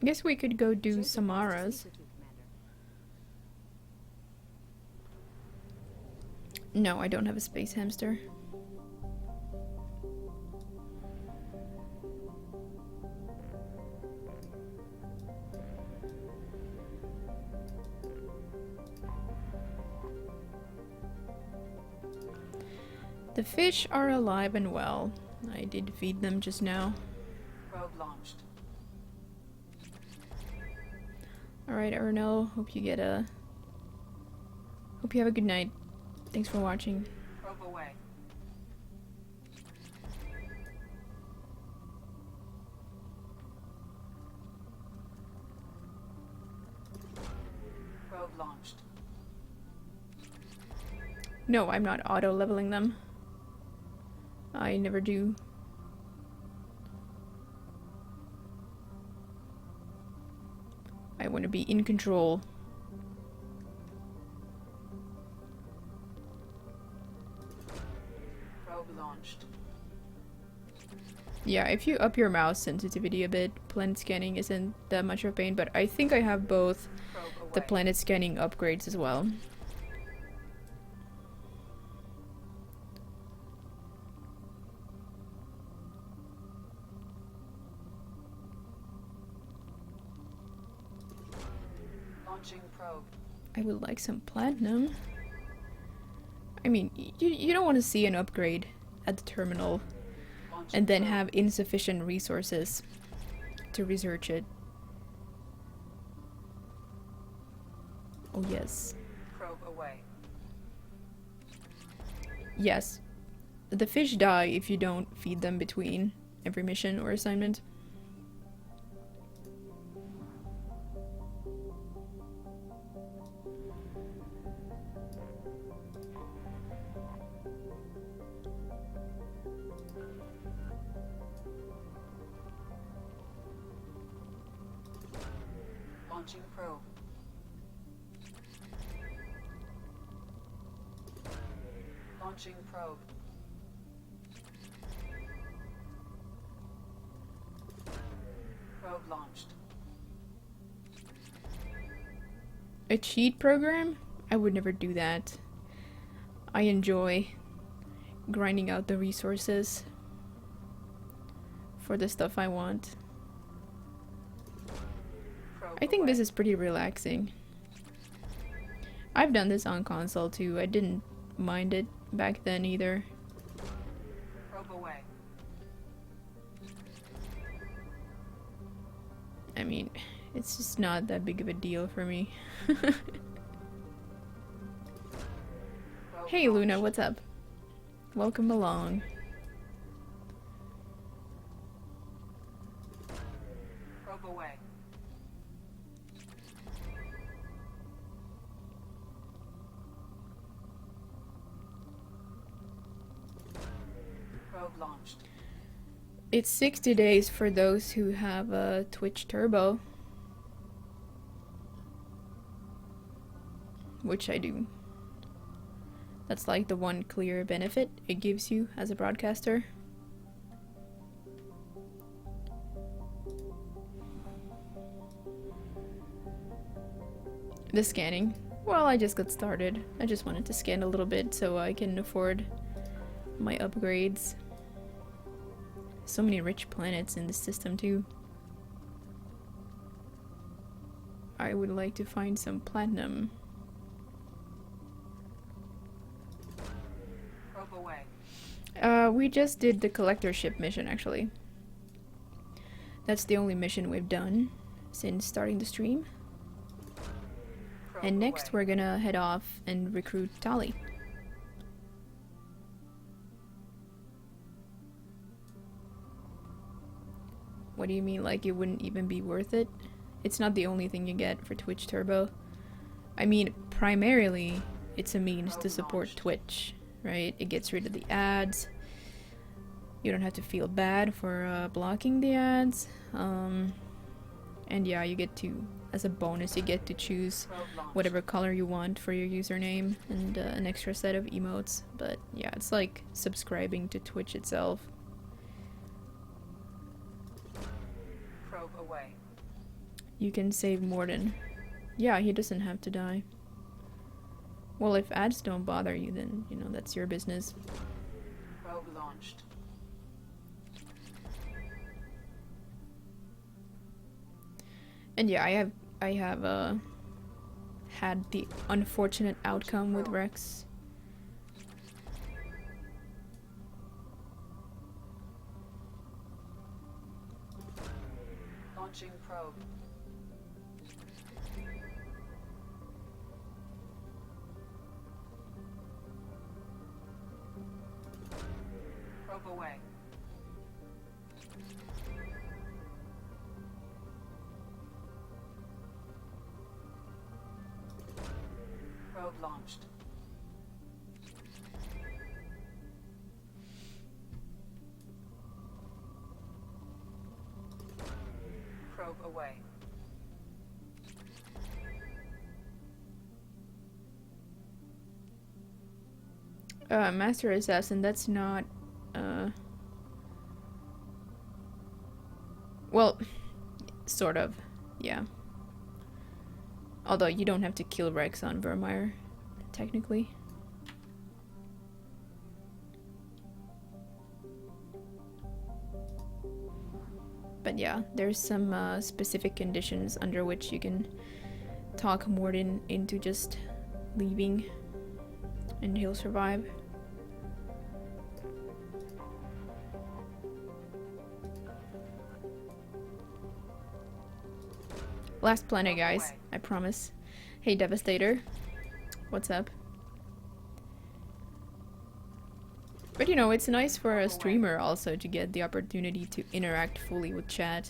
Guess we could go do Samara's. No, I don't have a space hamster. The fish are alive and well. I did feed them just now. Probe launched. Alright, Ernell, hope you have a good night. Thanks for watching. Probe away. Probe launched. No, I'm not auto-leveling them. I never do. I want to be in control. Probe launched. Yeah, if you up your mouse sensitivity a bit, planet scanning isn't that much of a pain, but I think I have both the planet scanning upgrades as well. Launching probe. I would like some platinum. I mean, you don't want to see an upgrade at the terminal Launching and then probe. have insufficient resources to research it. Oh yes. Probe away. Yes. The fish die if you don't feed them between every mission or assignment. Launching probe. Launching probe. Probe launched. A cheat program? I would never do that. I enjoy grinding out the resources for the stuff I want. Probe I think away. this is pretty relaxing. I've done this on console too. I didn't mind it back then either. Probe away. I mean, it's just not that big of a deal for me. Probe Hey Luna, launched. what's up? Welcome along. Probe away. Probe launched. It's 60 days for those who have a Twitch Turbo. Which I do. That's like the one clear benefit it gives you as a broadcaster. The scanning. Well, I just got started. I just wanted to scan a little bit so I can afford my upgrades. So many rich planets in the system too. I would like to find some platinum. Probe away. We just did the collector ship mission actually. That's the only mission we've done since starting the stream. Probe And next away. we're gonna head off and recruit Tali. What do you mean, like it wouldn't even be worth it? It's not the only thing you get for Twitch Turbo. I mean, primarily, it's a means to support Twitch, right? It gets rid of the ads. You don't have to feel bad for blocking the ads. And yeah, you get to, as a bonus, you get to choose Probe launched. whatever color you want for your username and an extra set of emotes. But yeah, it's like subscribing to Twitch itself. Probe away. you can save Morden. Yeah, he doesn't have to die. Well, if ads don't bother you, then, you know, that's your business. Probe launched. And yeah, I have had the unfortunate outcome with Rex. Launching probe. Probe away. Probe launched. Probe away. Master Assassin, that's not, well, sort of, yeah. Although you don't have to kill Rex on Vermeer, technically. But yeah, there's some specific conditions under which you can talk Morden into just leaving, and he'll survive. Last planet, guys. I promise. Hey, Devastator. What's up? But you know, it's nice for a streamer also to get the opportunity to interact fully with chat.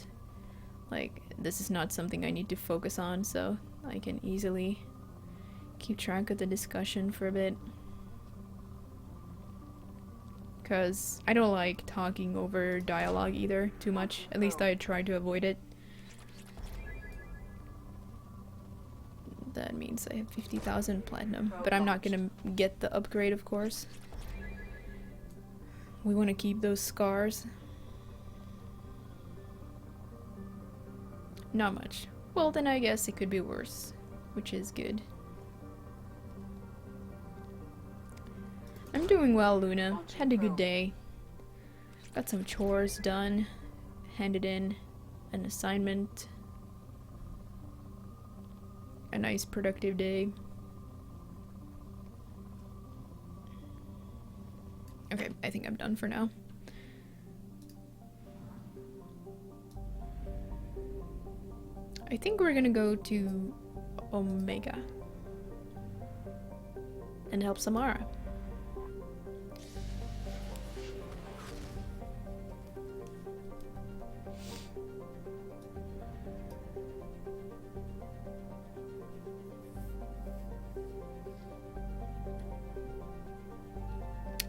Like, this is not something I need to focus on, so I can easily keep track of the discussion for a bit. Because I don't like talking over dialogue either too much. At least I try to avoid it. That means I have 50,000 platinum, but I'm not gonna get the upgrade, of course. We want to keep those scars. Not much. Well, then I guess it could be worse, which is good. I'm doing well, Luna. Had a good day. Got some chores done. Handed in an assignment. A nice productive day. Okay, I think I'm done for now. I think we're gonna go to Omega and help Samara.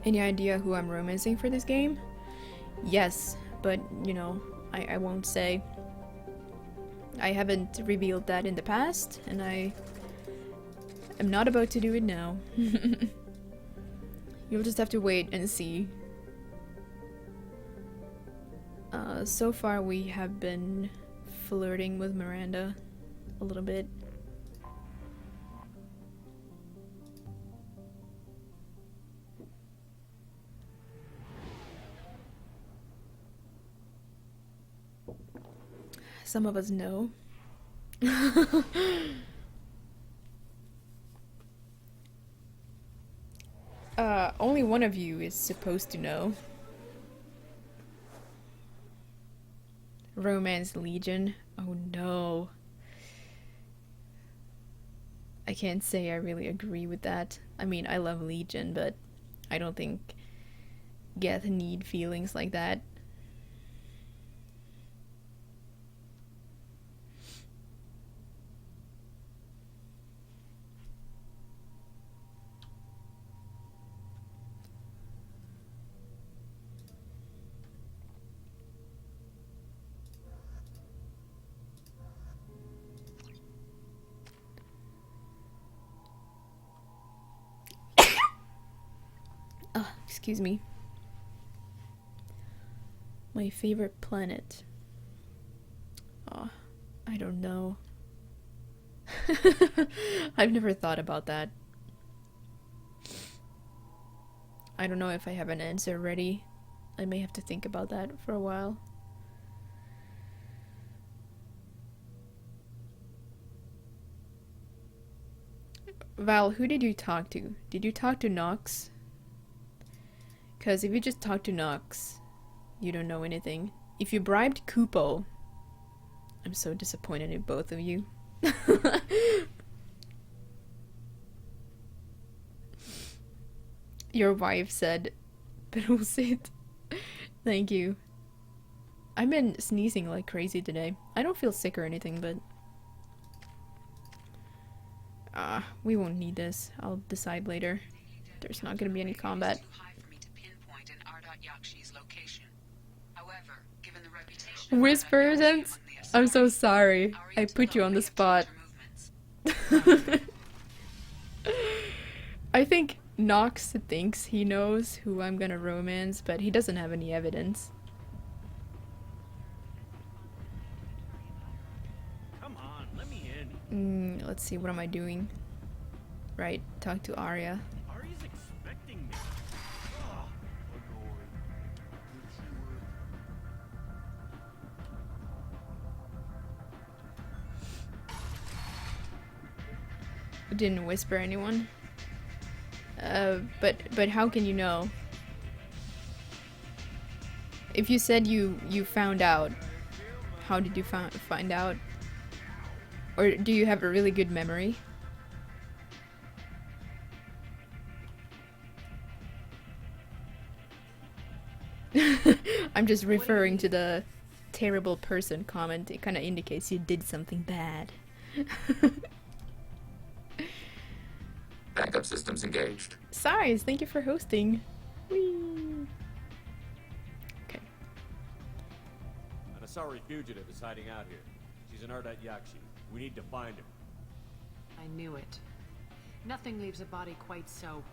Any idea who I'm romancing for this game? Yes, but you know, I won't say. I haven't revealed that in the past, and I am not about to do it now. You'll just have to wait and see. So far we have been flirting with Miranda a little bit. Some of us know. Only one of you is supposed to know. Romance Legion. Oh no. I can't say I really agree with that. I mean, I love Legion, but I don't think Geth need feelings like that. Excuse me. My favorite planet. Oh, I don't know. I've never thought about that. I don't know if I have an answer ready. I may have to think about that for a while. Val, who did you talk to? Did you talk to Nox? Because if you just talk to Nox, you don't know anything. If you bribed Kupo, I'm so disappointed in both of you. Your wife said, Perusit. Thank you. I've been sneezing like crazy today. I don't feel sick or anything, but... we won't need this. I'll decide later. There's not gonna be any combat. Whispers? I'm so sorry. I put you on the spot. I think Nox thinks he knows who I'm gonna romance, but he doesn't have any evidence. Come on, let me in. Let's see, what am I doing? Right, talk to Arya. Arya's expecting me. Ugh. Didn't whisper anyone. But how can you know? If you said you found out, how did you find out? Or do you have a really good memory? I'm just referring to the terrible person comment. It kind of indicates you did something bad. Backup systems engaged. Size, thank you for hosting. Whee. Okay. An Asari fugitive is hiding out here. She's an Ardat Yakshi. We need to find her. I knew it. Nothing leaves a body quite so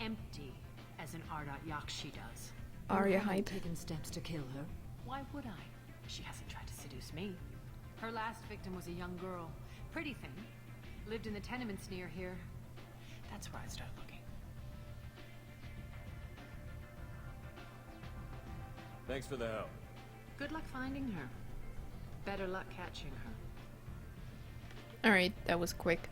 empty as an Ardat Yakshi does. Arya You haven't hype. taken steps to kill her. Why would I? She hasn't tried to seduce me. Her last victim was a young girl. Pretty thing. Lived in the tenements near here. That's where I start looking. Thanks for the help. Good luck finding her. Better luck catching her. Alright, that was quick.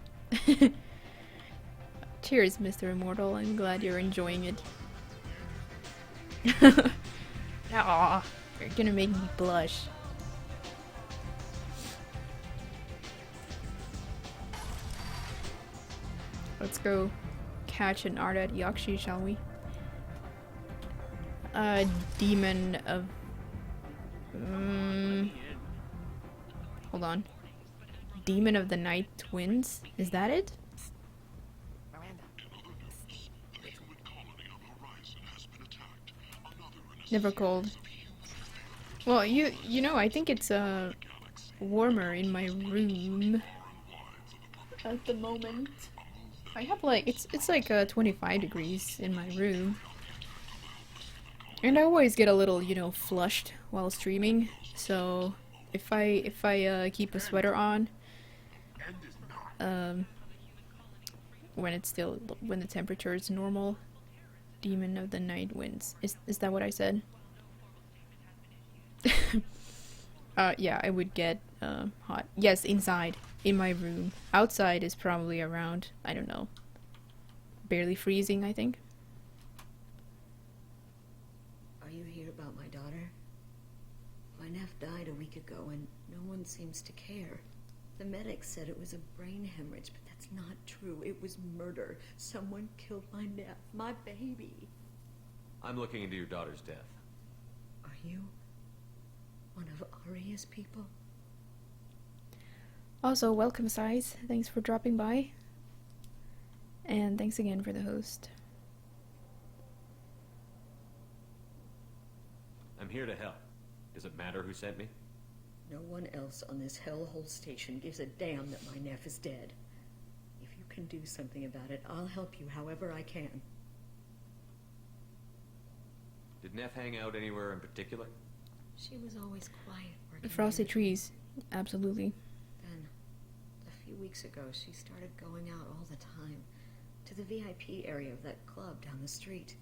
Cheers, Mr. Immortal. I'm glad you're enjoying it. Aw, you're gonna make me blush. Let's go catch an Ardat Yakshi, shall we? Demon of... hold on. Demon of the Night Twins? Is that it? Never cold. Well, you know, I think it's warmer in my room at the moment. I have like it's like 25 degrees in my room, and I always get a little, you know, flushed while streaming. So if I keep a sweater on, when the temperature is normal, Demon of the Night wins. Is that what I said? Yeah, I would get hot. Yes, inside in my room. Outside is probably around, I don't know, barely freezing, I think. Are you here about my daughter? My nephew died a week ago and no one seems to care. The medics said it was a brain hemorrhage, but that's not true. It was murder. Someone killed my nephew, my baby. I'm looking into your daughter's death. Are you one of Arya's people? Also, welcome, Size. Thanks for dropping by. And thanks again for the host. I'm here to help. Does it matter who sent me? No one else on this hellhole station gives a damn that my nephew is dead. If you can do something about it, I'll help you however I can. Did Neff hang out anywhere in particular? She was always quiet. The frosty trees. Absolutely. Then, a few weeks ago, she started going out all the time to the VIP area of that club down the street.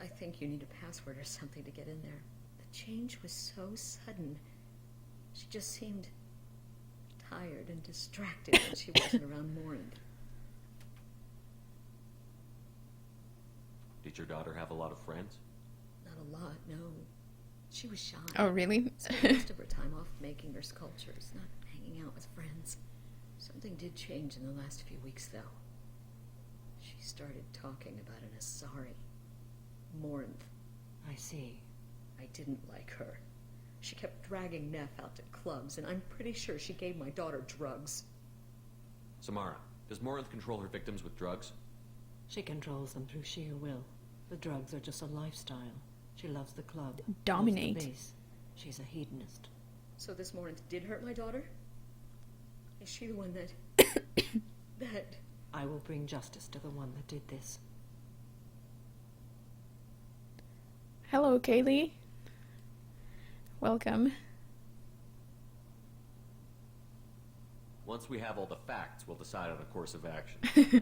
I think you need a password or something to get in there. The change was so sudden. She just seemed tired and distracted when she wasn't around Morinth. Did your daughter have a lot of friends? Not a lot, no. She was shy. Oh, really? Spent most of her time off making her sculptures, not hanging out with friends. Something did change in the last few weeks, though. She started talking about an Asari. Morinth. I see. I didn't like her. She kept dragging Neff out to clubs, and I'm pretty sure she gave my daughter drugs. Samara, does Morinth control her victims with drugs? She controls them through sheer will. The drugs are just a lifestyle. She loves the club. Dominate. Loves the base. She's a hedonist. So this Morinth did hurt my daughter? Is she the one that... that... I will bring justice to the one that did this. Hello, Kaylee. Welcome. Once we have all the facts, we'll decide on a course of action. If you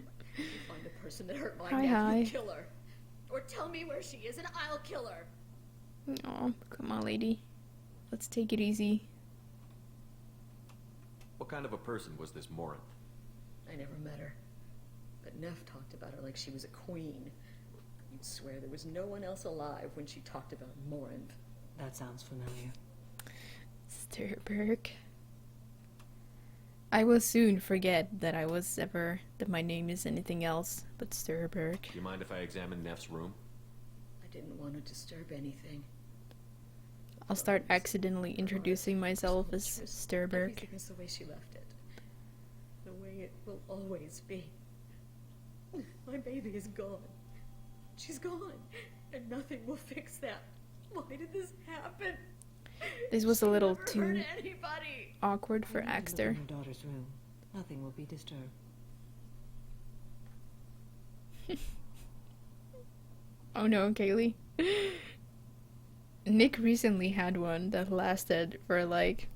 find the person that hurt my Hi, nephew, hi. kill her. Or tell me where she is and I'll kill her. Oh, come on, lady. Let's take it easy. What kind of a person was this Morinth? I never met her. But Neff talked about her like she was a queen. You'd swear there was no one else alive when she talked about Morinth. That sounds familiar. Sturberg. I will soon forget that that my name is anything else but Sturberg. Do you mind if I examine Neff's room? I didn't want to disturb anything. I'll start accidentally introducing myself as Sturberg. Everything is the way she left it. The way it will always be. My baby is gone. She's gone. And nothing will fix that. Why did this happen? This was a She little never too hurt anybody. awkward for You need to look Axtar. in your daughter's room. Nothing will be disturbed. Oh no, Kaylee. Nick recently had one that lasted for like...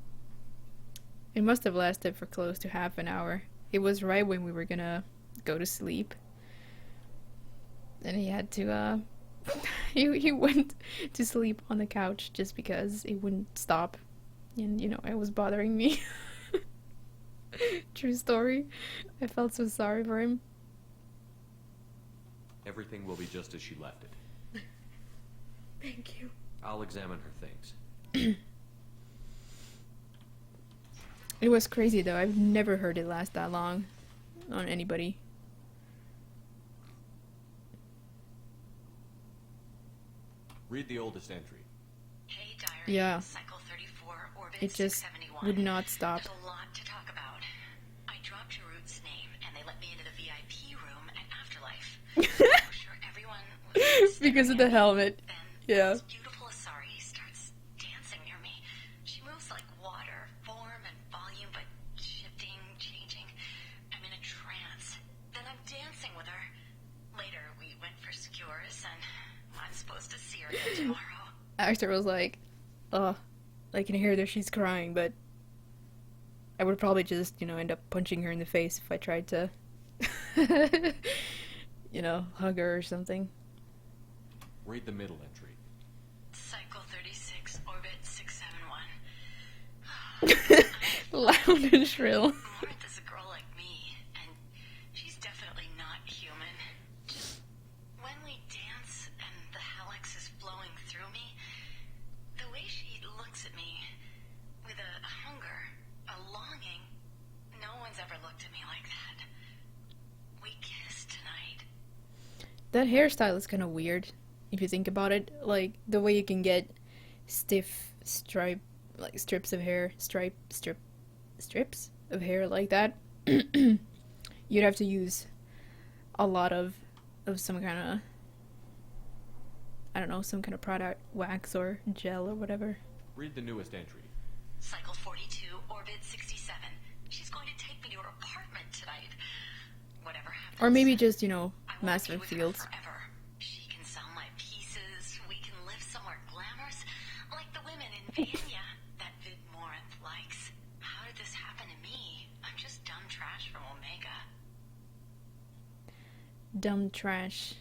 It must have lasted for close to half an hour. It was right when we were gonna go to sleep. And he had to, he went to sleep on the couch just because it wouldn't stop. And, you know, it was bothering me. True story. I felt so sorry for him. Everything will be just as she left it. Thank you. I'll examine her things. It was crazy though. I've never heard it last that long on anybody. Read the oldest entry. Hey, diary. Yeah. Cycle 34, orbit It just 671. would not stop. There's a lot to talk about. I dropped your root's name, and they let me into the VIP room at Afterlife. I'm sure everyone was Because of the helmet. Then Yeah. this beautiful Asari starts dancing near me. She moves like water, form and volume, but shifting, changing. I'm in a trance. Then I'm dancing with her. Later, we went for skewers, and I'm supposed to see her again tomorrow. Axtar was like, oh, I can hear that she's crying, but I would probably just, you know, end up punching her in the face if I tried to, you know, hug her or something. Read the middle entry. Cycle 36, orbit 671. Loud and shrill. Morinth is a girl like me, and she's definitely not human. Just when we dance and the helix is flowing through me, the way she looks at me with a hunger, a longing, no one's ever looked at me like that. We kissed tonight. That hairstyle is kind of weird, if you think about it. Like, the way you can get stiff strips of hair, strips of hair like that. You'd have to use a lot of some kind of, I don't know, some kind of product, wax or gel or whatever. Read the newest entry. Cycle 42, orbit 67. She's going to take me to her apartment tonight. Whatever happens. Or maybe just, you know, I won't massive be with her fields. forever. She can sell my pieces. We can live somewhere glamorous, like the women in Vanya that Vid Morinth likes. How dumb trash.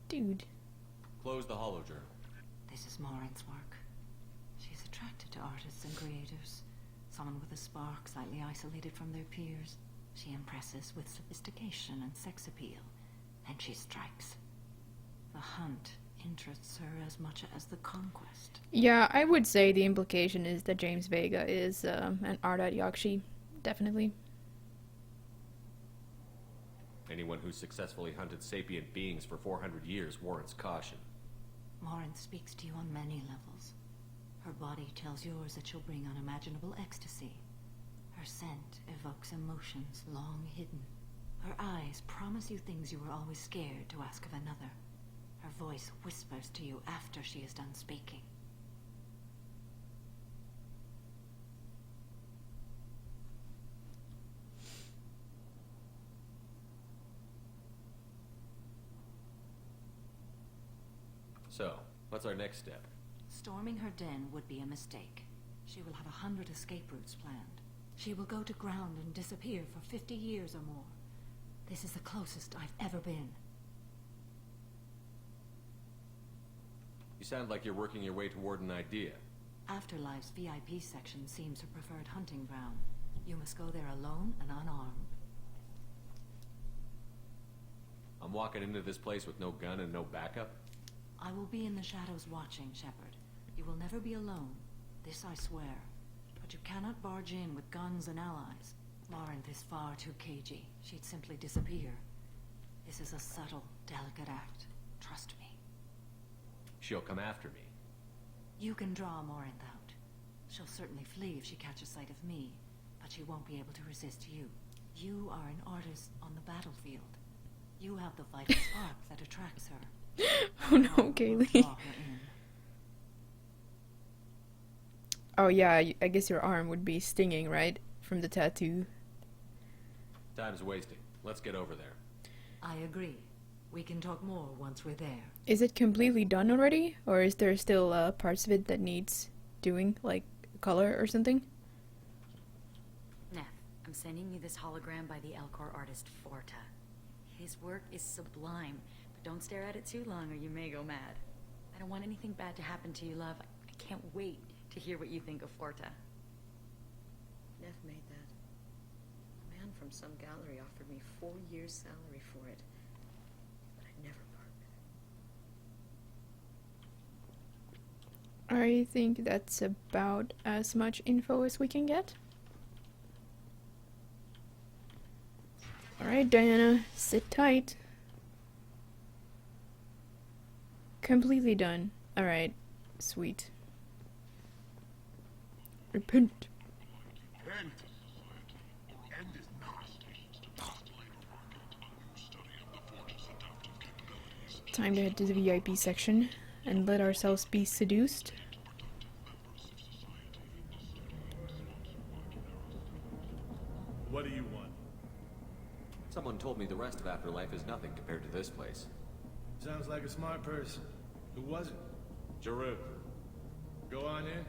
Dude. Close the holojournal. This is Maureen's work. She's attracted to artists and creators. Someone with a spark, slightly isolated from their peers. She impresses with sophistication and sex appeal. And she strikes. The hunt interests her as much as the conquest. Yeah, I would say the implication is that James Vega is an Ardat Yakshi. Definitely. Anyone who's successfully hunted sapient beings for 400 years warrants caution. Maureen speaks to you on many levels. Her body tells yours that she'll bring unimaginable ecstasy. Her scent evokes emotions long hidden. Her eyes promise you things you were always scared to ask of another. Her voice whispers to you after she is done speaking. So, what's our next step? Storming her den would be a mistake. She will have 100 escape routes planned. She will go to ground and disappear for 50 years or more. This is the closest I've ever been. You sound like you're working your way toward an idea. Afterlife's VIP section seems her preferred hunting ground. You must go there alone and unarmed. I'm walking into this place with no gun and no backup? I will be in the shadows watching, Shepard. You will never be alone. This I swear. But you cannot barge in with guns and allies. Marinth is far too cagey. She'd simply disappear. This is a subtle, delicate act. Trust me. She'll come after me. You can draw Marinth out. She'll certainly flee if she catches sight of me, but she won't be able to resist you. You are an artist on the battlefield. You have the vital spark that attracts her. Oh no, Kaylee. Oh yeah, I guess your arm would be stinging, right? From the tattoo. Time's wasting. Let's get over there. I agree. We can talk more once we're there. Is it completely done already? Or is there still parts of it that needs doing, like color or something? Neff, I'm sending you this hologram by the Elcor artist Forta. His work is sublime, but don't stare at it too long or you may go mad. I don't want anything bad to happen to you, love. I can't wait to hear what you think of Forta. Neff made that. A man from some gallery offered me 4 years' salary for it. But I'd never part with it. I think that's about as much info as we can get. Alright, Diana, sit tight. Completely done. Alright, sweet. Repent. Time to head to the VIP section and let ourselves be seduced. What do you want? Someone told me the rest of Afterlife is nothing compared to this place. Sounds like a smart person. Who was it? Giroux. Go on in.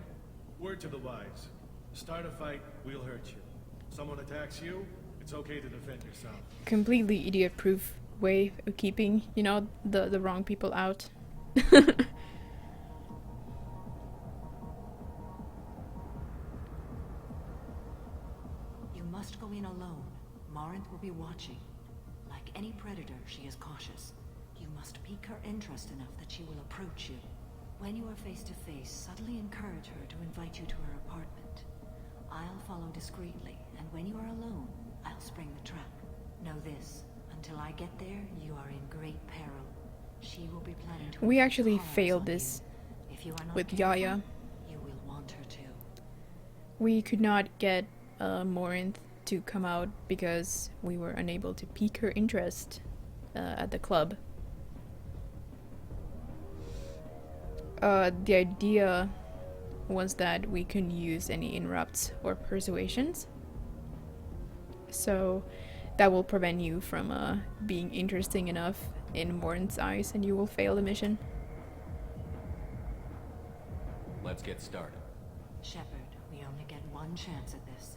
Word to the wise. Start a fight, we'll hurt you. Someone attacks you, it's okay to defend yourself. Completely idiot-proof way of keeping, you know, the wrong people out. You must go in alone. Marinth will be watching. Like any predator, she is cautious. You must pique her interest enough that she will approach you. When you are face to face, subtly encourage her to invite you to her apartment. I'll follow discreetly, and when you are alone, I'll spring the trap. Know this, until I get there, you are in great peril. She will be planning to... We actually harm failed on this you. If you are not with careful, Yaya. you will want her to. We could not get Morinth to come out because we were unable to pique her interest at the club. The idea was that we couldn't use any interrupts or persuasions. So that will prevent you from being interesting enough in Morinth's eyes and you will fail the mission. Let's get started. Shepard, we only get one chance at this.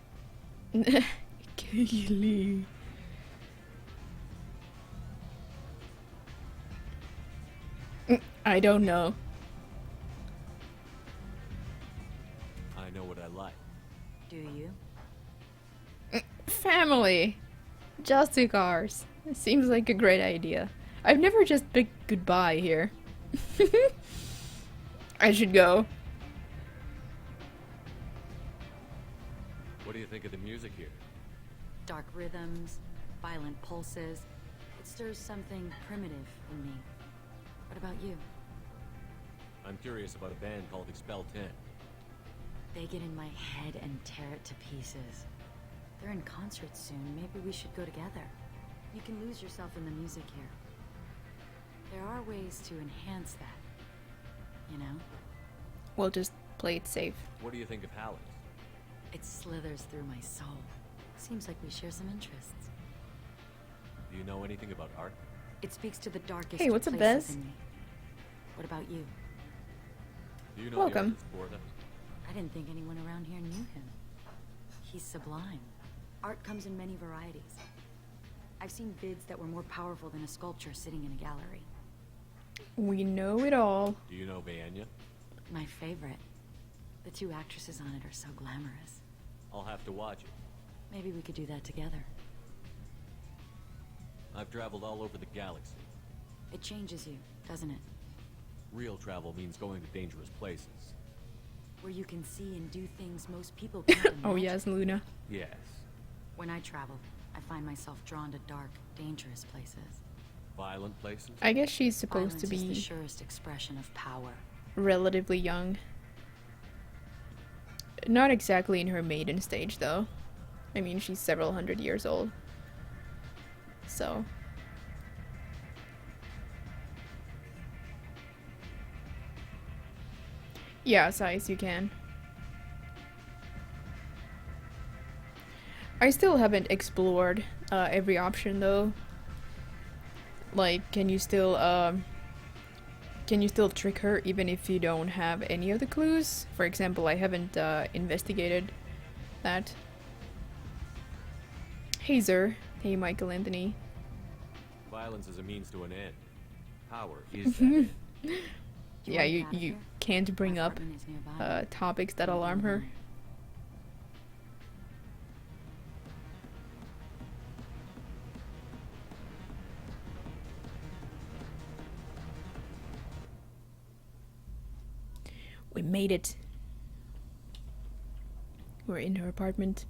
Kaylee. I don't know. I know what I like. Do you? Family. Just 2 cars. It seems like a great idea. I've never just big goodbye here. I should go. What do you think of the music here? Dark rhythms, violent pulses. It stirs something primitive in me. What about you? I'm curious about a band called Expel 10. They get in my head and tear it to pieces. They're in concert soon. Maybe we should go together. You can lose yourself in the music here. There are ways to enhance that. You know? We'll just play it safe. What do you think of Hallex? It slithers through my soul. Seems like we share some interests. Do you know anything about art? It speaks to the darkest Hey, what's up, places Bez? in me. What about you? Do you know Welcome. the artist Borda? I didn't think anyone around here knew him. He's sublime. Art comes in many varieties. I've seen vids that were more powerful than a sculpture sitting in a gallery. We know it all. Do you know Vaenya? My favorite. The 2 actresses on it are so glamorous. I'll have to watch it. Maybe we could do that together. I've traveled all over the galaxy. It changes you, doesn't it? Real travel means going to dangerous places. Where you can see and do things most people can't imagine. Oh yes, Luna. Yes. When I travel, I find myself drawn to dark, dangerous places. Violent places? I guess she's supposed to Violence is be the surest expression of power. relatively young. Not exactly in her maiden stage, though. I mean, she's several hundred years old. So. Yeah, size, you can. I still haven't explored every option, though. Like, can you still trick her even if you don't have any of the clues? For example, I haven't investigated that. Hazer. Hey, Michael Anthony. Violence is a means to an end. Power is that end. Yeah, you can't bring up topics that alarm her. We made it. We're in her apartment.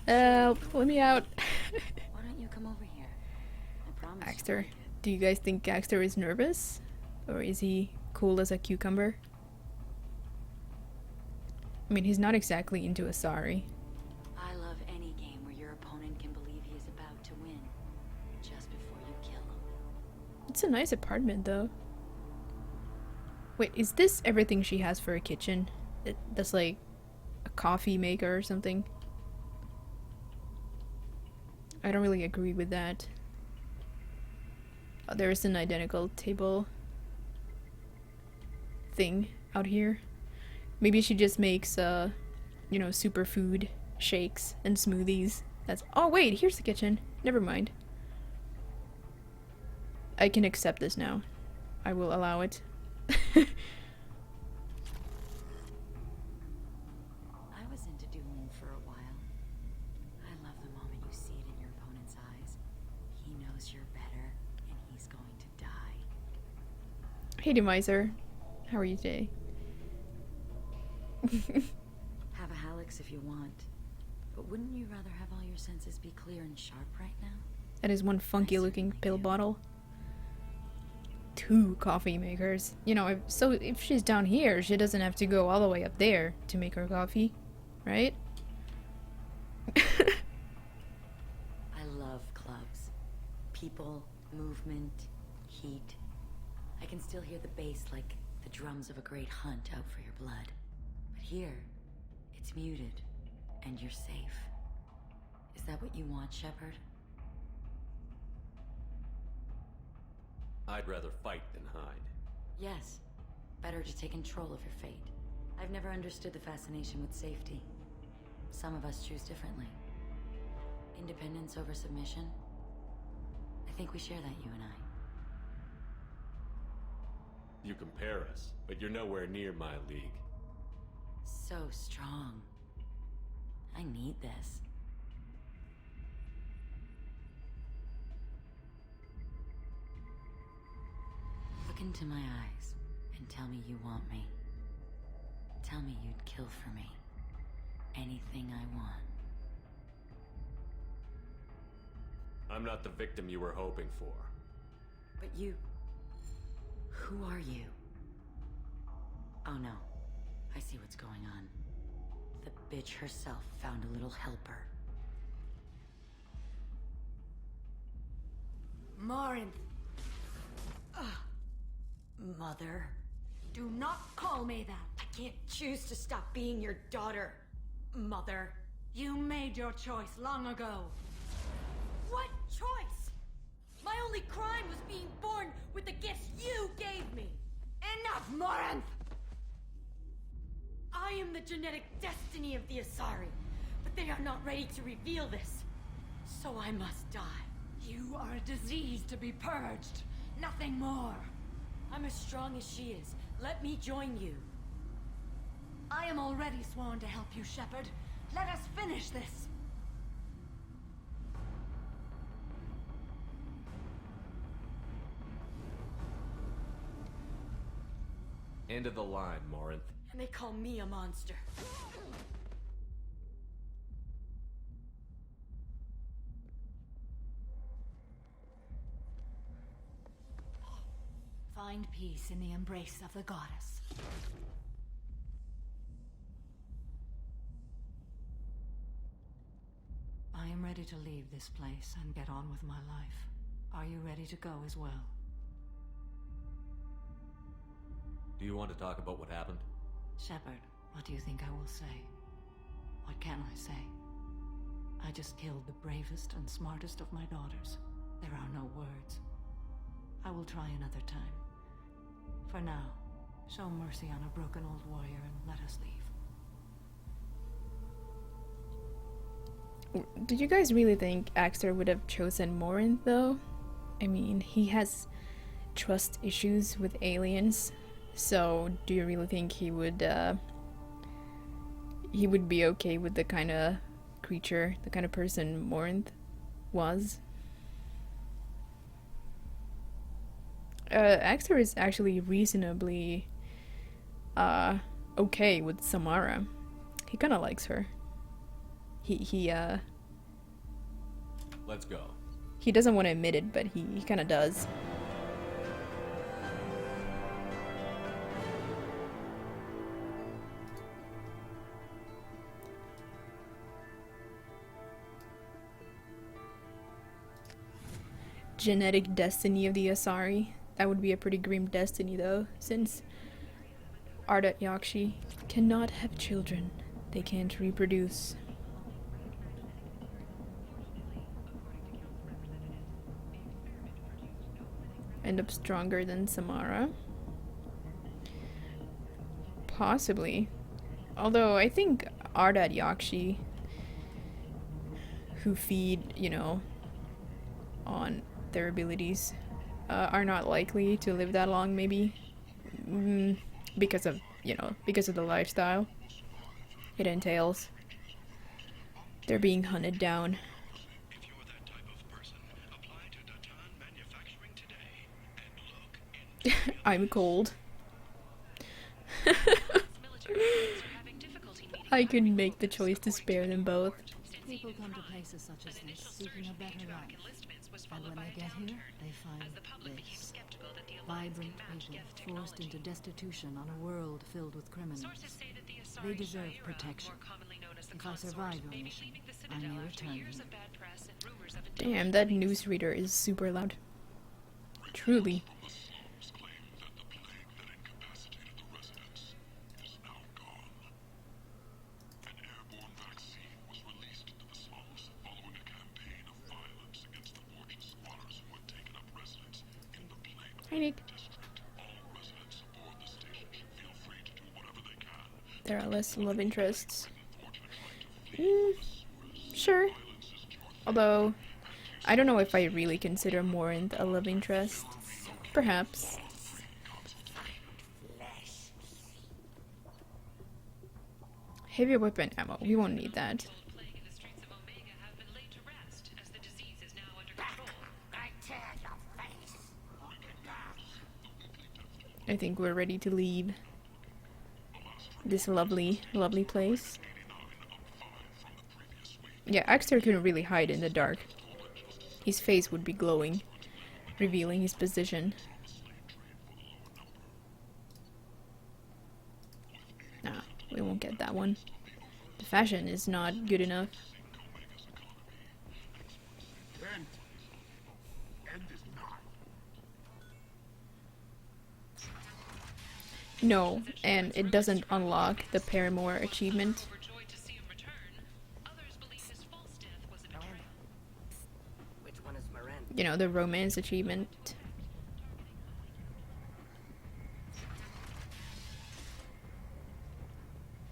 Let me out. Why don't you come over here? I promise. Axtar. Do you guys think Axtar is nervous? Or is he cool as a cucumber? I mean, he's not exactly into Asari. I love any game where your opponent can believe he is about to win, just before you kill him. It's a nice apartment, though. Wait, is this everything she has for a kitchen? That's like a coffee maker or something? I don't really agree with that. Oh, there is an identical table thing out here. Maybe she just makes, you know, superfood shakes and smoothies. That's— oh wait, here's the kitchen. Never mind. I can accept this now. I will allow it. I was into dueling for a while. I love the moment you see it in your opponent's eyes. He knows you're better, and he's going to die. Hey, Demiser. How are you today? Have a Hallex if you want. But wouldn't you rather have all your senses be clear and sharp right now? That is one funky looking pill bottle. 2 coffee makers. You know, so if she's down here, she doesn't have to go all the way up there to make her coffee, right? I love clubs. People, movement, heat. I can still hear the bass like the drums of a great hunt out for your blood. But here, it's muted, and you're safe. Is that what you want, Shepard? I'd rather fight than hide. Yes. Better to take control of your fate. I've never understood the fascination with safety. Some of us choose differently. Independence over submission? I think we share that, you and I. You compare us, but you're nowhere near my league. So strong. I need this. Look into my eyes and tell me you want me. Tell me you'd kill for me. Anything I want. I'm not the victim you were hoping for. But you... Who are you? Oh no. I see what's going on. The bitch herself found a little helper. Morinth. Mother. Do not call me that. I can't choose to stop being your daughter, Mother. You made your choice long ago. What choice? My only crime was being born with the gifts you gave me. Enough, Morinth! I am the genetic destiny of the Asari, but they are not ready to reveal this. So I must die. You are a disease to be purged. Nothing more. I'm as strong as she is. Let me join you. I am already sworn to help you, Shepard. Let us finish this. End of the line, Morinth. And they call me a monster. Find peace in the embrace of the goddess. I am ready to leave this place and get on with my life. Are you ready to go as well? Do you want to talk about what happened? Shepard, what do you think I will say? What can I say? I just killed the bravest and smartest of my daughters. There are no words. I will try another time. For now, show mercy on a broken old warrior and let us leave. Did you guys really think Axtar would have chosen Morinth, though? I mean, he has trust issues with aliens, so do you really think he would be okay with the kind of creature, the kind of person Morinth was? Axtar is actually reasonably okay with Samara. He kind of likes her. Let's go. He doesn't want to admit it, but he kind of does. Genetic destiny of the Asari. That would be a pretty grim destiny, though, since Ardat Yakshi cannot have children. They can't reproduce. End up stronger than Samara. Possibly. Although I think Ardat Yakshi, who feed, on their abilities, are not likely to live that long, maybe. Because of the lifestyle it entails. They're being hunted down. I'm cold. I can make the choice to spare them both. People come to places such as this seeking a better life. And when they get here, they find this. Vibrant people forced into destitution on a world filled with criminals. They deserve protection. If I survive your mission, I may return here. Damn, that newsreader is super loud. Truly. Hi, Nick. There are less love interests. Sure. Although, I don't know if I really consider Morinth a love interest. Perhaps. Heavy weapon ammo. We won't need that. I think we're ready to leave this lovely, lovely place. Yeah, Axtar couldn't really hide in the dark. His face would be glowing, revealing his position. Nah, we won't get that one. The fashion is not good enough. No, and it doesn't unlock the Paramore achievement. Which one is Miranda? You know, the romance achievement.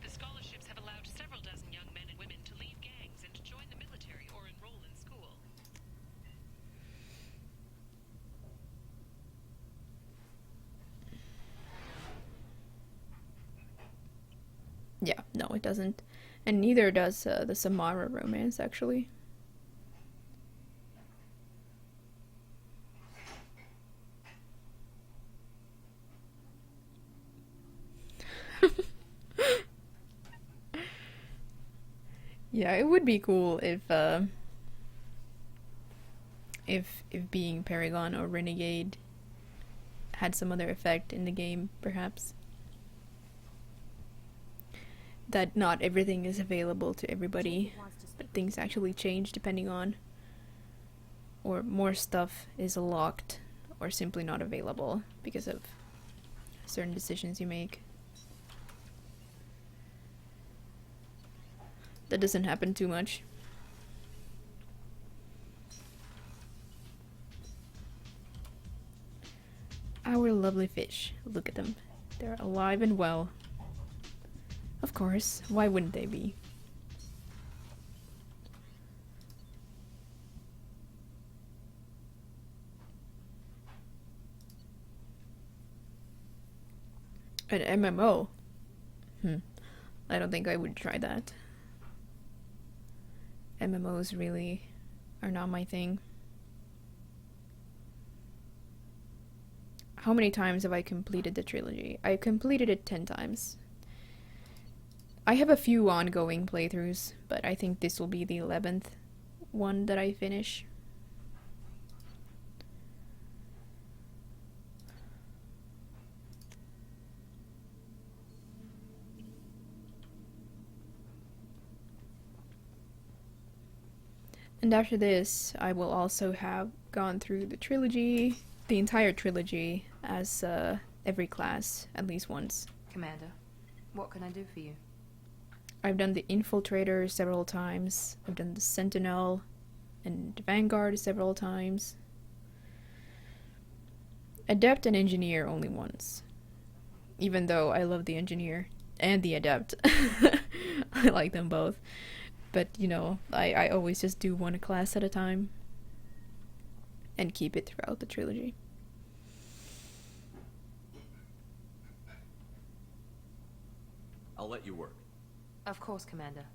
The scholarships have allowed several dozen young men and women to leave gangs and join the military or enroll in school. Yeah, no, it doesn't. And neither does the Samara romance, actually. Yeah, it would be cool if being Paragon or Renegade had some other effect in the game, perhaps. That not everything is available to everybody, but things actually change depending on, or more stuff is locked or simply not available because of certain decisions you make. That doesn't happen too much. Our lovely fish. Look at them. They're alive and well. Of course, why wouldn't they be? An MMO? I don't think I would try that. MMOs really are not my thing. How many times have I completed the trilogy? I completed it 10 times. I have a few ongoing playthroughs, but I think this will be the 11th one that I finish. And after this, I will also have gone through the trilogy, the entire trilogy, as every class at least once. Commander, what can I do for you? I've done the Infiltrator several times. I've done the Sentinel and Vanguard several times. Adept and Engineer only once. Even though I love the Engineer and the Adept. I like them both. But, you know, I always just do one class at a time. And keep it throughout the trilogy. I'll let you work. Of course, Commander.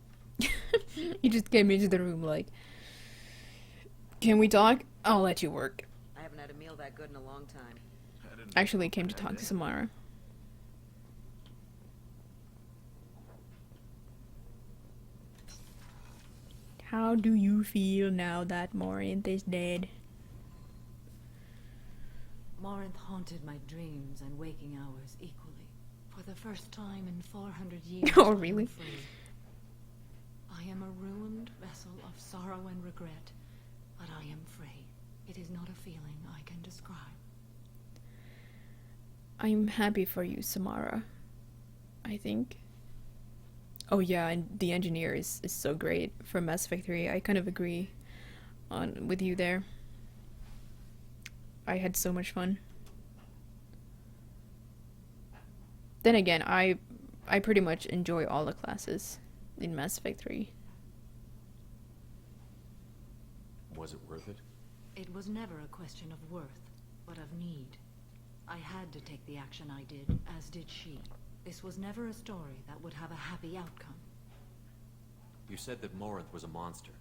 You just came into the room like, can we talk? I'll let you work. I haven't had a meal that good in a long time. Actually came to talk to Samara. How do you feel now that Morinth is dead? Morinth haunted my dreams and waking hours equally. For the first time in 400 years. Oh, really? I am free. I am a ruined vessel of sorrow and regret, but I am free. It is not a feeling I can describe. I'm happy for you, Samara. I think. Oh yeah, and the Engineer is so great from Mass Effect 3. I kind of agree with you there. I had so much fun. Then again, I pretty much enjoy all the classes in Mass Effect 3. was it worth it? It was never a question of worth, but of need. I had to take the action I did, as did she. This was never a story that would have a happy outcome. You said that Morinth was a monster,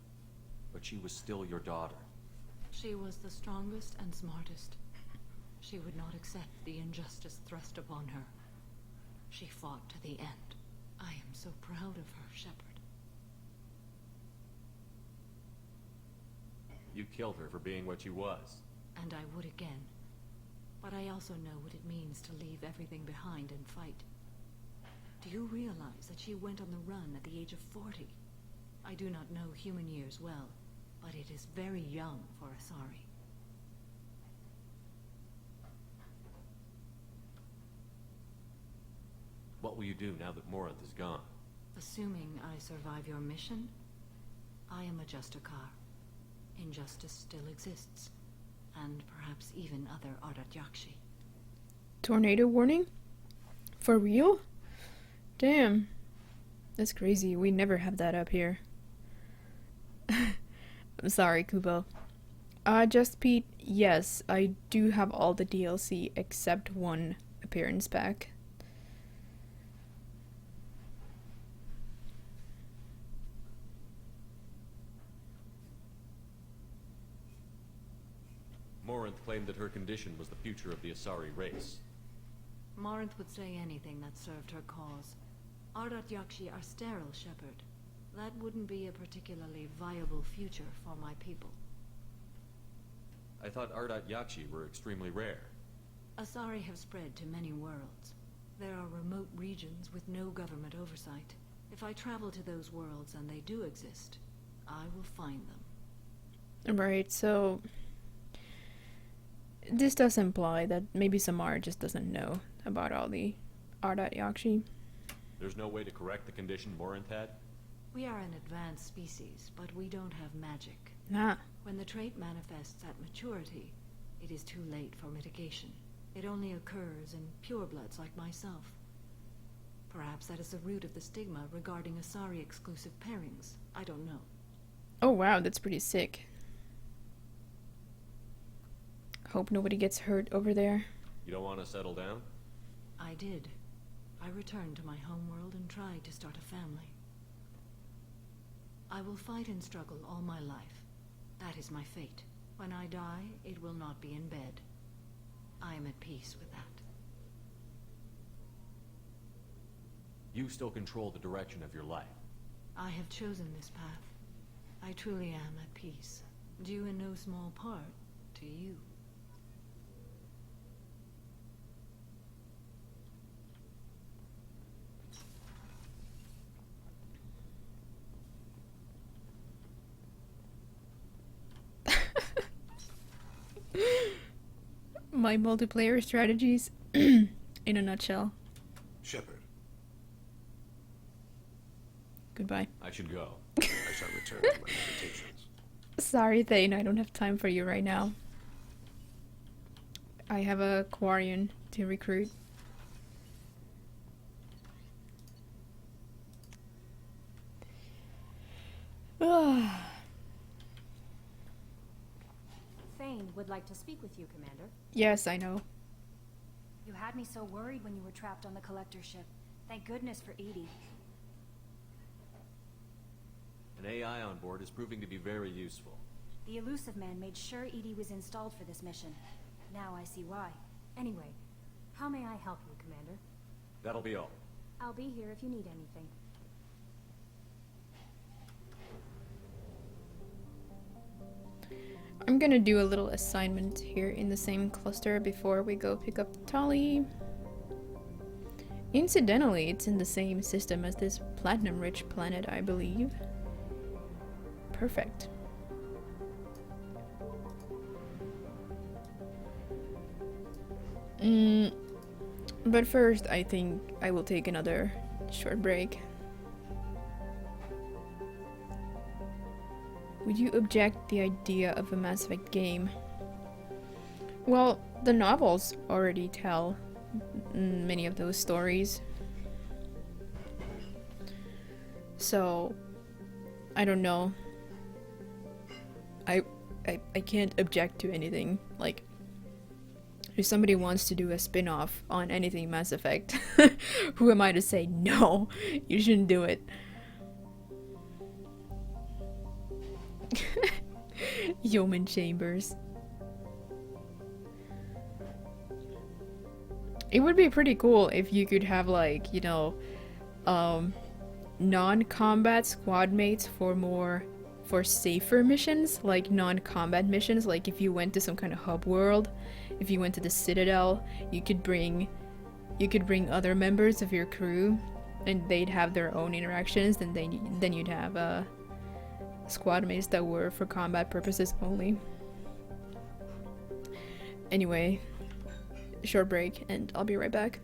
but she was still your daughter. She was the strongest and smartest. She would not accept the injustice thrust upon her. She fought to the end. I am so proud of her, Shepard. You killed her for being what she was. And I would again. But I also know what it means to leave everything behind and fight. Do you realize that she went on the run at the age of 40? I do not know human years well, but it is very young for Asari. What will you do now that Morinth is gone? Assuming I survive your mission, I am a Justicar. Injustice still exists, and perhaps even other Ardat-Yakshi. Tornado warning? For real? Damn. That's crazy. We never have that up here. I'm sorry, Kubo. Just Pete, yes, I do have all the DLC except one appearance pack. Morinth claimed that her condition was the future of the Asari race. Morinth would say anything that served her cause. Ardat-Yakshi are sterile, Shepard. That wouldn't be a particularly viable future for my people. I thought Ardat-Yakshi were extremely rare. Asari have spread to many worlds. There are remote regions with no government oversight. If I travel to those worlds and they do exist, I will find them. Right, so this does imply that maybe Samara just doesn't know about all the Ardat-Yakshi. There's no way to correct the condition Morinth had? We are an advanced species, but we don't have magic. Nah. When the trait manifests at maturity, it is too late for mitigation. It only occurs in purebloods like myself. Perhaps that is the root of the stigma regarding Asari-exclusive pairings. I don't know. Oh wow, that's pretty sick. Hope nobody gets hurt over there. You don't want to settle down? I did. I returned to my homeworld and tried to start a family. I will fight and struggle all my life. That is my fate. When I die, it will not be in bed. I am at peace with that. You still control the direction of your life. I have chosen this path. I truly am at peace, due in no small part to you. My multiplayer strategies in a nutshell. Shepard. Goodbye. I should go. I shall return to my meditations. Sorry, Thane, I don't have time for you right now. I have a Quarian to recruit. Thane would like to speak with you, Commander. Yes, I know. You had me so worried when you were trapped on the collector ship. Thank goodness for Edie. An AI on board is proving to be very useful. The Elusive Man made sure Edie was installed for this mission. Now I see why. Anyway, how may I help you, Commander? That'll be all. I'll be here if you need anything. I'm gonna do a little assignment here in the same cluster before we go pick up Tali. Incidentally, it's in the same system as this platinum-rich planet, I believe. Perfect. But first, I think I will take another short break. Would you object the idea of a Mass Effect game? Well, the novels already tell many of those stories. So, I don't know. I can't object to anything. Like, if somebody wants to do a spin-off on anything Mass Effect, who am I to say no, you shouldn't do it? Yeoman Chambers. It would be pretty cool if you could have, like, you know, non-combat squad mates for safer missions, like non-combat missions. Like if you went to some kind of hub world, if you went to the Citadel, you could bring other members of your crew, and they'd have their own interactions. Then you'd have squad mates that were for combat purposes only. Anyway, short break, and I'll be right back.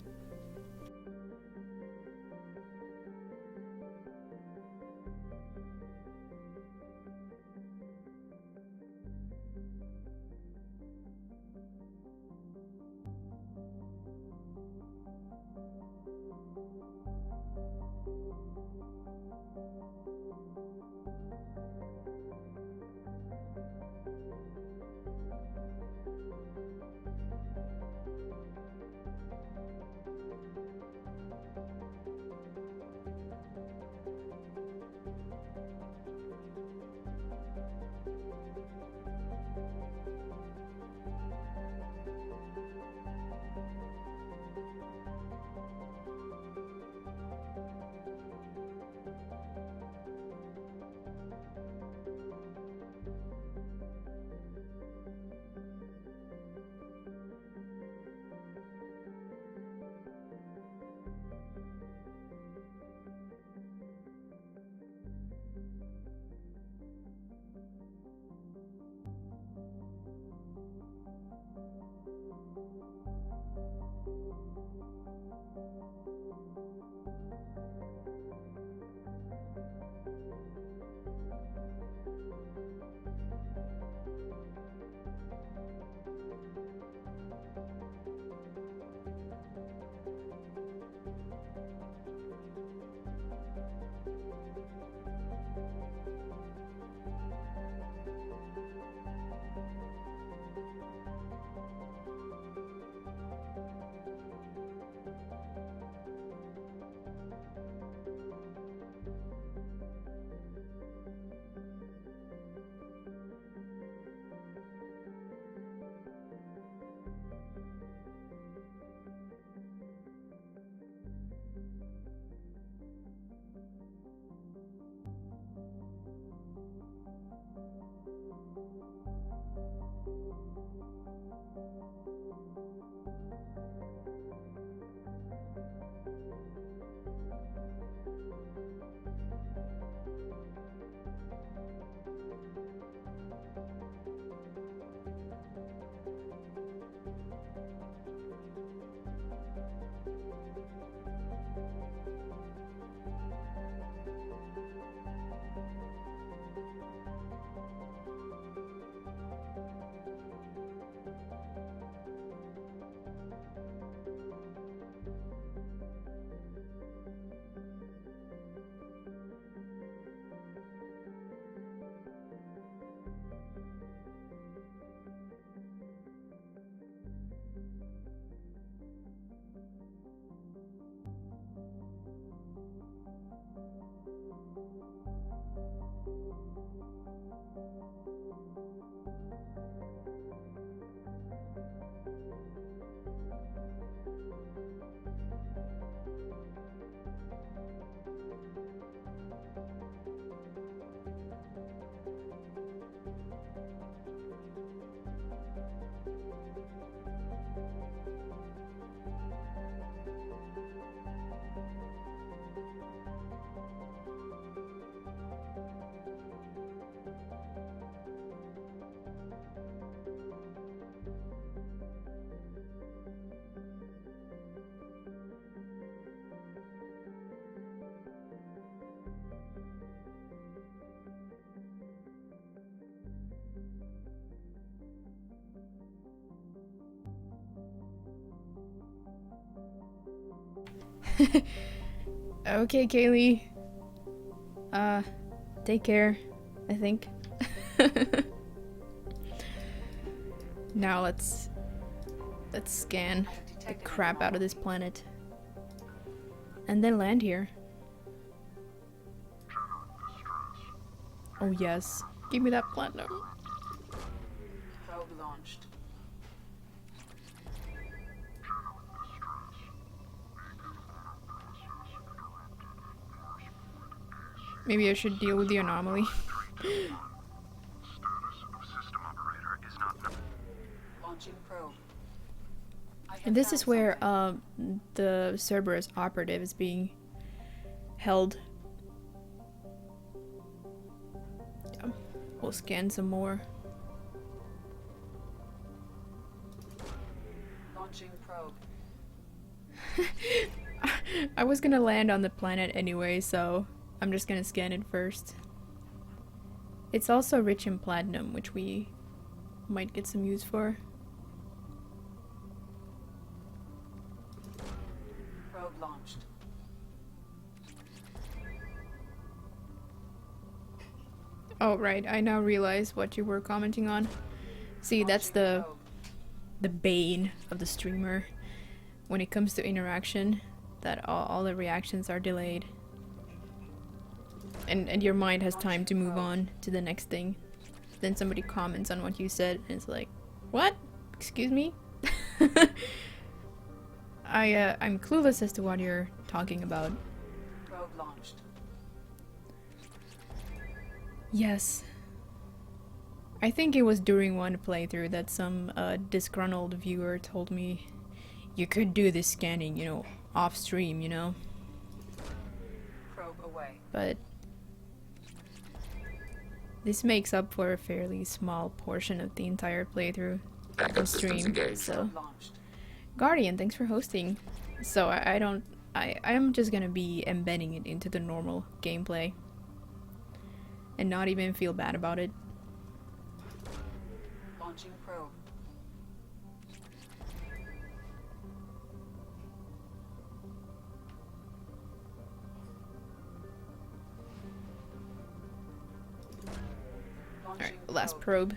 Okay, Kaylee. Take care, I think. Now let's scan the crap out of this planet. And then land here. Oh yes. Give me that platinum. Probe launched. Maybe I should deal with the anomaly. Launching probe. And this is where the Cerberus Operative is being held. Yeah. We'll scan some more. Launching probe. I was gonna land on the planet anyway, so I'm just gonna scan it first. It's also rich in platinum, which we might get some use for. Probe launched. Oh right, I now realize what you were commenting on. See, that's the bane of the streamer. When it comes to interaction, that all the reactions are delayed. And your mind has time to move on to the next thing. Then somebody comments on what you said, and it's like, what? Excuse me? I'm clueless as to what you're talking about. Probe launched. Yes. I think it was during one playthrough that some disgruntled viewer told me you could do this scanning, you know, off stream, you know? Probe away. But this makes up for a fairly small portion of the entire playthrough on stream. So, Guardian, thanks for hosting. So I'm just gonna be embedding it into the normal gameplay and not even feel bad about it. Launching probe. Alright, last probe.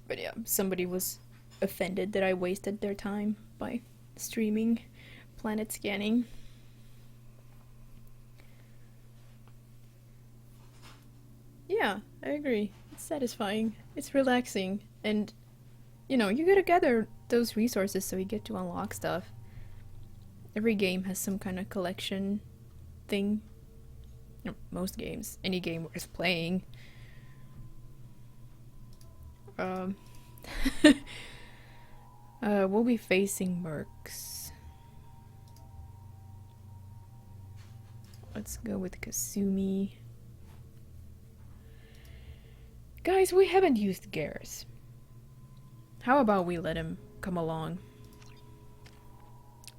But yeah, somebody was offended that I wasted their time by streaming planet scanning. Yeah, I agree. It's satisfying. It's relaxing. And, you know, you gotta gather those resources so you get to unlock stuff. Every game has some kind of collection thing. No, most games. Any game worth playing. We'll be facing mercs. Let's go with Kasumi. Guys, we haven't used Garrus. How about we let him come along?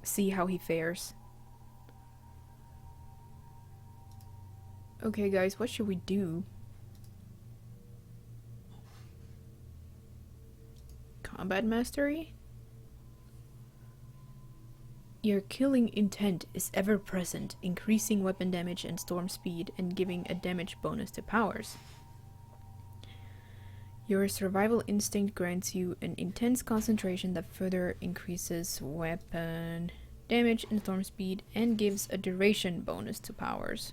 See how he fares. Okay guys, what should we do? Combat mastery? Your killing intent is ever present, increasing weapon damage and storm speed and giving a damage bonus to powers. Your survival instinct grants you an intense concentration that further increases weapon damage and storm speed and gives a duration bonus to powers.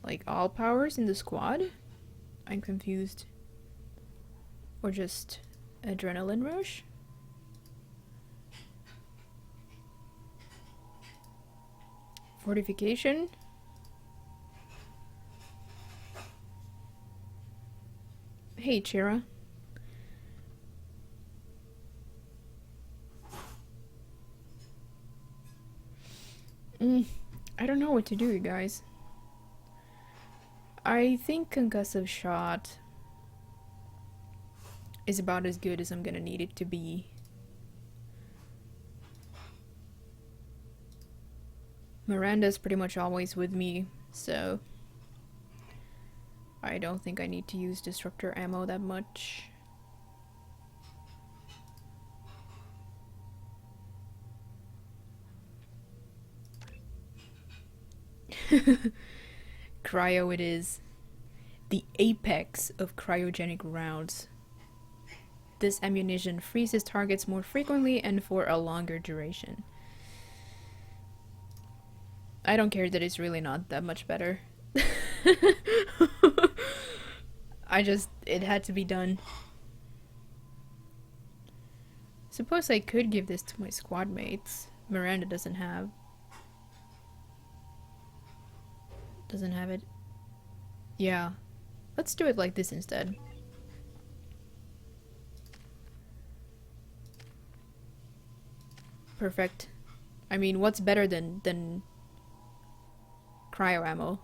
Like all powers in the squad? I'm confused. Or just adrenaline rush? Fortification? Hey, Chira. I don't know what to do, you guys. I think concussive shot is about as good as I'm gonna need it to be. Miranda's pretty much always with me, so I don't think I need to use destructor ammo that much. Cryo it is. The apex of cryogenic rounds. This ammunition freezes targets more frequently and for a longer duration. I don't care that it's really not that much better. It had to be done. Suppose I could give this to my squad mates. Miranda doesn't have it. Yeah. Let's do it like this instead. Perfect. I mean, what's better than cryo ammo?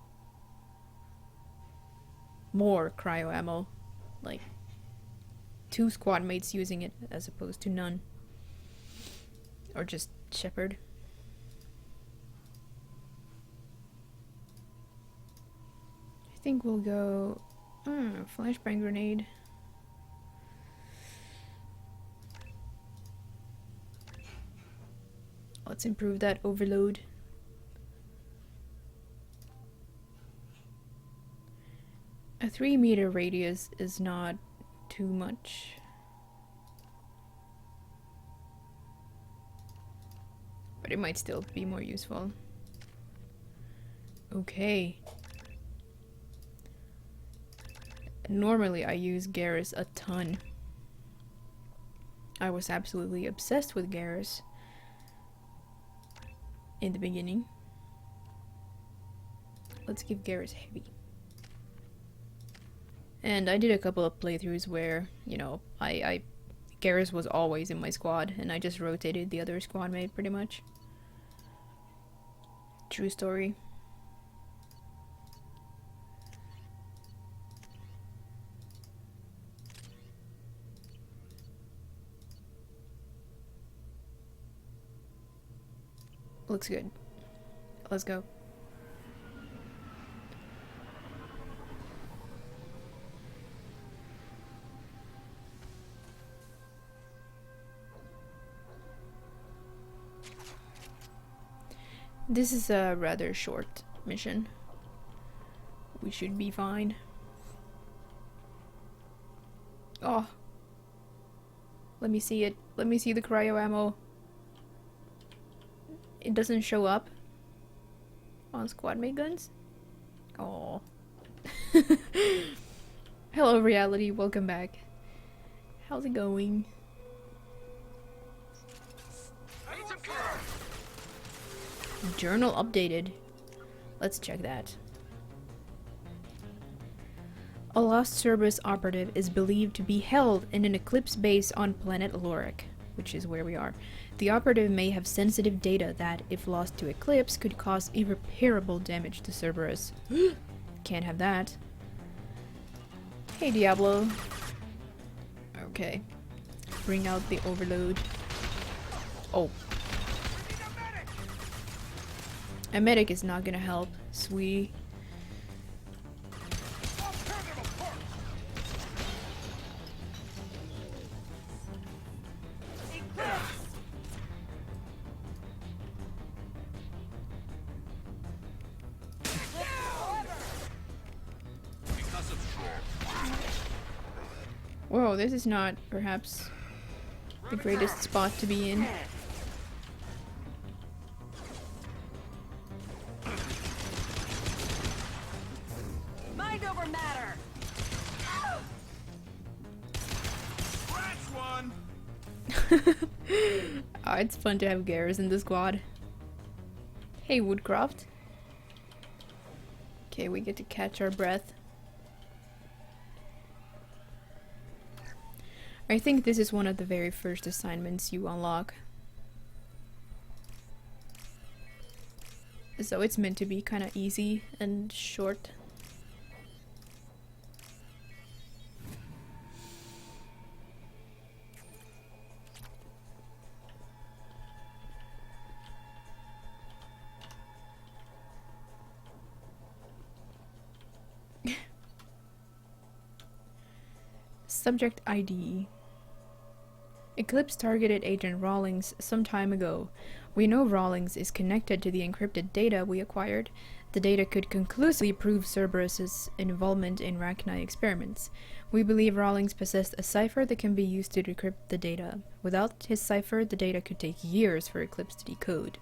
More cryo ammo. Like 2 squad mates using it as opposed to none. Or just Shepard. I think we'll go flashbang grenade. Let's improve that overload. A 3-meter radius is not too much. But it might still be more useful. Okay. Normally I use Garrus a ton. I was absolutely obsessed with Garrus in the beginning. Let's give Garrus heavy. And I did a couple of playthroughs where, you know, Garrus was always in my squad and I just rotated the other squad mate pretty much. True story. Looks good. Let's go. This is a rather short mission. We should be fine. Oh. Let me see it. Let me see the cryo ammo. It doesn't show up on squad mate guns. Oh. Hello reality, welcome back. How's it going? Journal updated. Let's check that. A lost Cerberus operative is believed to be held in an Eclipse base on planet Lorik, which is where we are. The operative may have sensitive data that, if lost to Eclipse, could cause irreparable damage to Cerberus. Can't have that. Hey Diablo. Okay. Bring out the overload. Oh. A medic is not gonna help, sweetie. Whoa, this is not perhaps the greatest spot to be in. Mind over matter. One. Oh, it's fun to have Garrus in the squad. Hey, Woodcroft. Okay, we get to catch our breath. I think this is one of the very first assignments you unlock. So it's meant to be kind of easy and short. Subject ID. Eclipse targeted Agent Rawlings some time ago. We know Rawlings is connected to the encrypted data we acquired. The data could conclusively prove Cerberus's involvement in Rachni experiments. We believe Rawlings possessed a cipher that can be used to decrypt the data. Without his cipher, the data could take years for Eclipse to decode.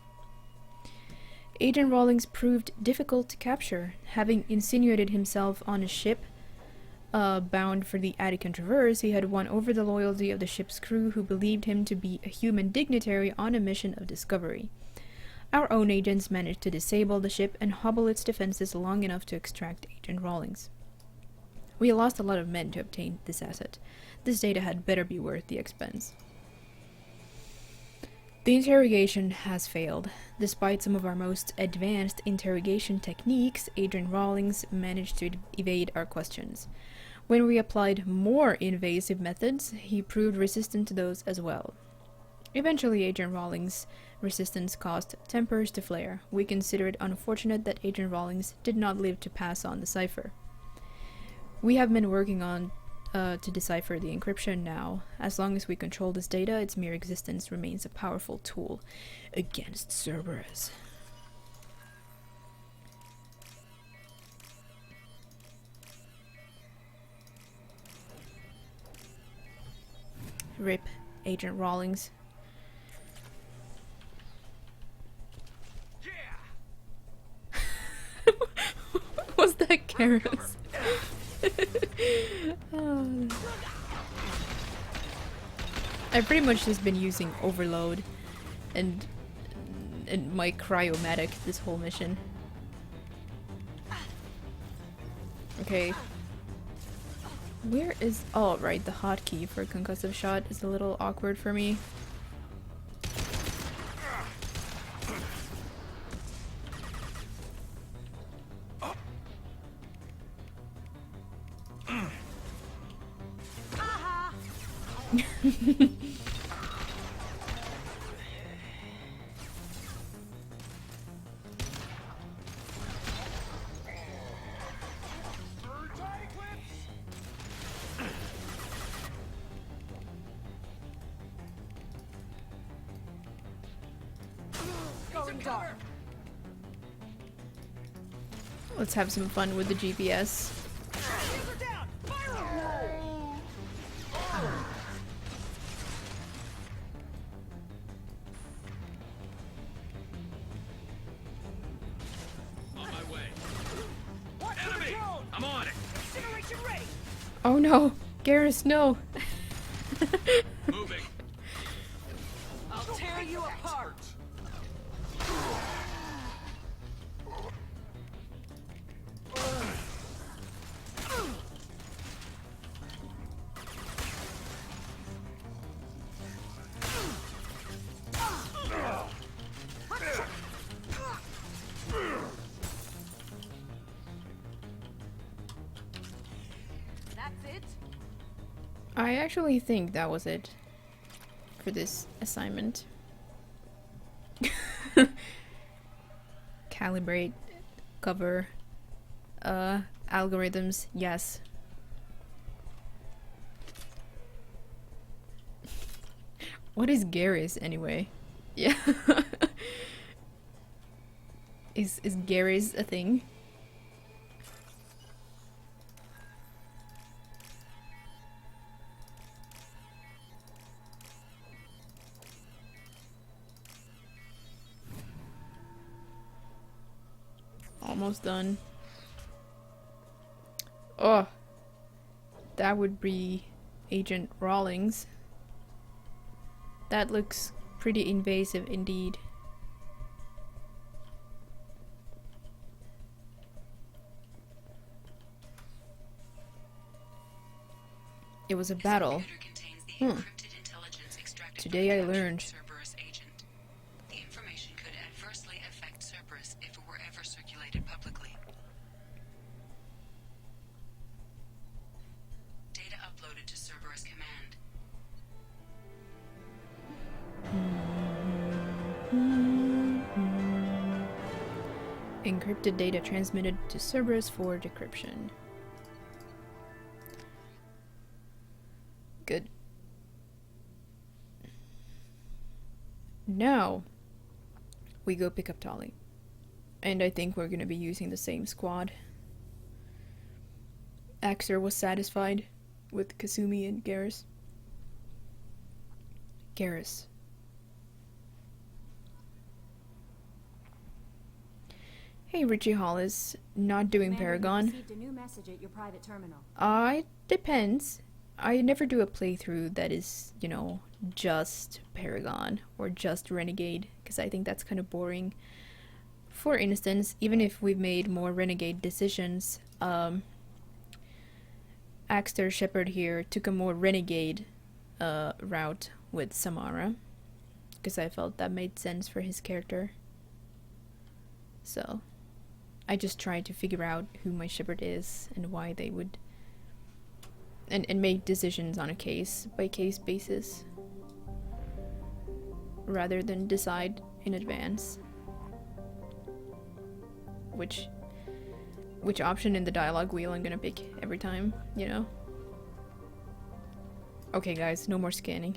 Agent Rawlings proved difficult to capture, having insinuated himself on a ship bound for the Attican Traverse. He had won over the loyalty of the ship's crew, who believed him to be a human dignitary on a mission of discovery. Our own agents managed to disable the ship and hobble its defenses long enough to extract Agent Rawlings. We lost a lot of men to obtain this asset. This data had better be worth the expense. The interrogation has failed. Despite some of our most advanced interrogation techniques, Agent Rawlings managed to evade our questions. When we applied more invasive methods, he proved resistant to those as well. Eventually, Agent Rawlings' resistance caused tempers to flare. We consider it unfortunate that Agent Rawlings did not live to pass on the cipher. We have been working on to decipher the encryption now. As long as we control this data, its mere existence remains a powerful tool against Cerberus. RIP, Agent Rawlings. Was that Garrus? Oh. I've pretty much just been using Overload and my Cryomatic this whole mission. Okay. Where is... Oh, right, the hotkey for concussive shot is a little awkward for me. Let's have some fun with the GPS. Oh no! Garrus, no! Moving. I'll tear you apart. I actually think that was it for this assignment. Calibrate, cover, algorithms, yes. What is Garrus anyway? Yeah. Is Garrus a thing? Almost done. Oh, that would be Agent Rawlings. That looks pretty invasive indeed. It was a battle. Today I learned. The information could adversely affect Cerberus if it were ever circulated publicly. Data uploaded to Cerberus Command. Encrypted data transmitted to Cerberus for decryption. Good. Now, we go pick up Tolly. And I think we're gonna be using the same squad. Axtar was satisfied with Kasumi and Garrus. Garrus. Hey, Richie Hollis. Not doing Commander, Paragon. you received a new message at your private terminal. It depends. I never do a playthrough that is, you know, just Paragon or just Renegade, because I think that's kind of boring. For instance, even if we've made more Renegade decisions, Axtar Shepard here took a more Renegade route with Samara, because I felt that made sense for his character. So, I just tried to figure out who my Shepard is and why they would... And make decisions on a case-by-case basis, rather than decide in advance which option in the dialogue wheel I'm gonna pick every time, you know? Okay guys, no more scanning.